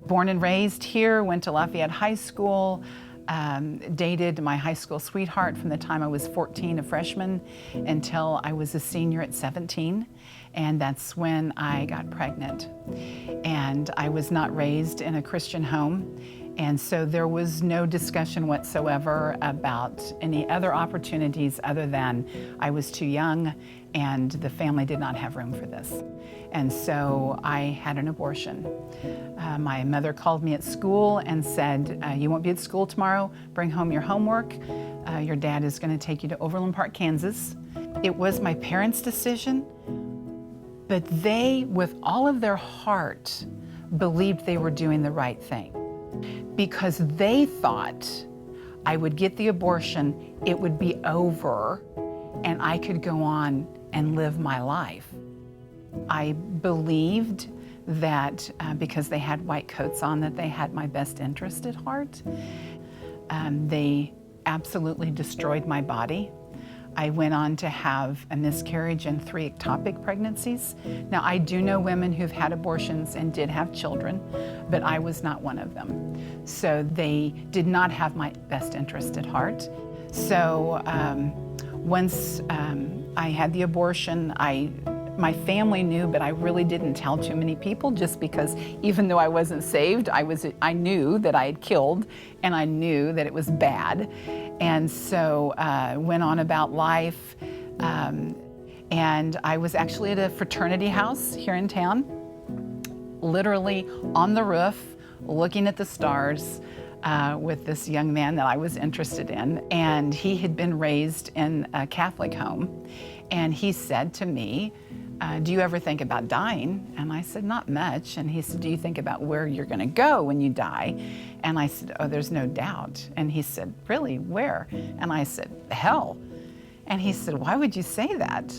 Born and raised here, went to Lafayette High School, dated my high school sweetheart from the time I was 14, a freshman, until I was a senior at 17. And that's when I got pregnant. And I was not raised in a Christian home. And so there was no discussion whatsoever about any other opportunities other than I was too young and the family did not have room for this. And so I had an abortion. My mother called me at school and said, you won't be at school tomorrow, bring home your homework. Your dad is going to take you to Overland Park, Kansas. It was my parents' decision, but they, with all of their heart, believed they were doing the right thing. Because they thought I would get the abortion, it would be over, and I could go on and live my life. I believed that because they had white coats on, that they had my best interest at heart. They absolutely destroyed my body. I went on to have a miscarriage and 3 ectopic pregnancies. Now, I do know women who've had abortions and did have children, but I was not one of them. So they did not have my best interest at heart. So once I had the abortion, my family knew, but I really didn't tell too many people, just because even though I wasn't saved, I knew that I had killed, and I knew that it was bad. And so went on about life, and I was actually at a fraternity house here in town, literally on the roof, looking at the stars with this young man that I was interested in. And he had been raised in a Catholic home. And he said to me, do you ever think about dying? And I said, not much. And he said, do you think about where you're going to go when you die? And I said, oh, there's no doubt. And he said, really, where? And I said, hell. And he said, why would you say that?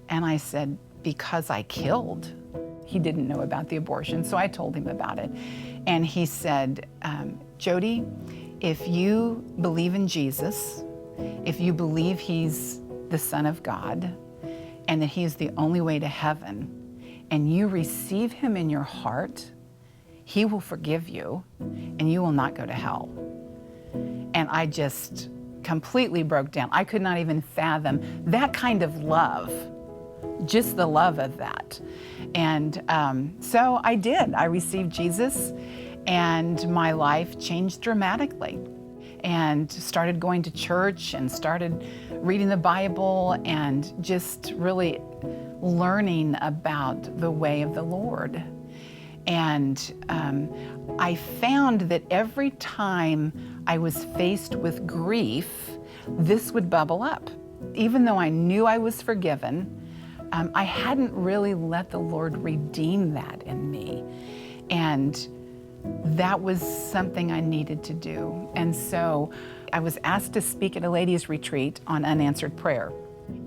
And I said, because I killed. He didn't know about the abortion, so I told him about it. And he said, Jodi, if you believe in Jesus, if you believe he's the Son of God, and that he is the only way to heaven, and you receive him in your heart, he will forgive you, and you will not go to hell. And I just completely broke down. I could not even fathom that kind of love, just the love of that. And so I did. I received Jesus, and my life changed dramatically. And started going to church and started reading the Bible and just really learning about the way of the Lord. And I found that every time I was faced with grief, this would bubble up. Even though I knew I was forgiven, I hadn't really let the Lord redeem that in me. And that was something I needed to do. And so I was asked to speak at a ladies' retreat on unanswered prayer.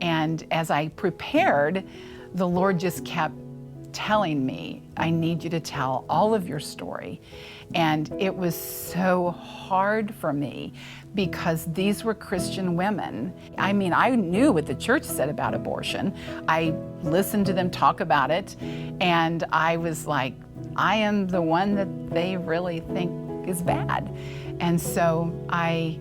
And as I prepared, the Lord just kept telling me, I need you to tell all of your story. And it was so hard for me because these were Christian women. I mean, I knew what the church said about abortion. I listened to them talk about it, and I was like, I am the one that they really think is bad. And so I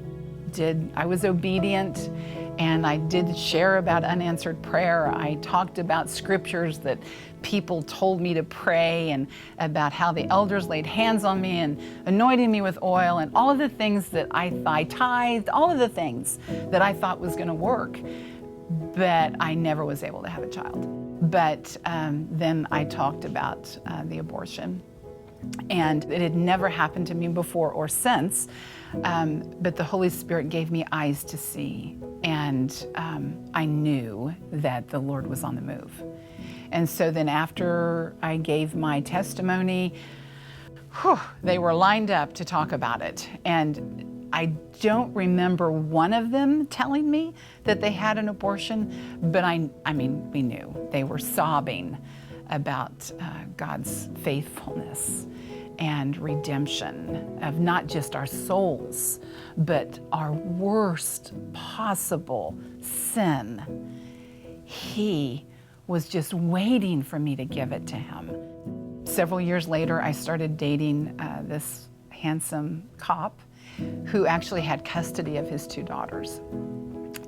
was obedient, and I did share about unanswered prayer. I talked about scriptures that people told me to pray, and about how the elders laid hands on me and anointed me with oil, and all of the things that I tithed, all of the things that I thought was going to work. But I never was able to have a child. But then I talked about the abortion, and it had never happened to me before or since, but the Holy Spirit gave me eyes to see, and I knew that the Lord was on the move. And so then after I gave my testimony, they were lined up to talk about it. And I don't remember one of them telling me that they had an abortion, but I mean, we knew. They were sobbing about God's faithfulness and redemption of not just our souls, but our worst possible sin. He was just waiting for me to give it to him. Several years later, I started dating this handsome cop who actually had custody of his 2 daughters.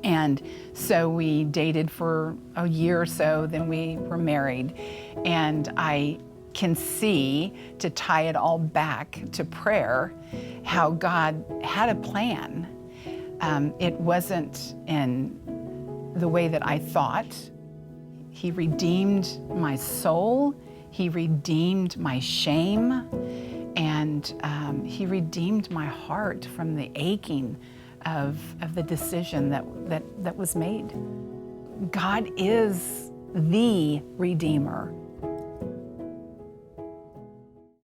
And so we dated for a year or so, then we were married. And I can see, to tie it all back to prayer, how God had a plan. It wasn't in the way that I thought. He redeemed my soul. He redeemed my shame. And he redeemed my heart from the aching of the decision that was made. God is the Redeemer.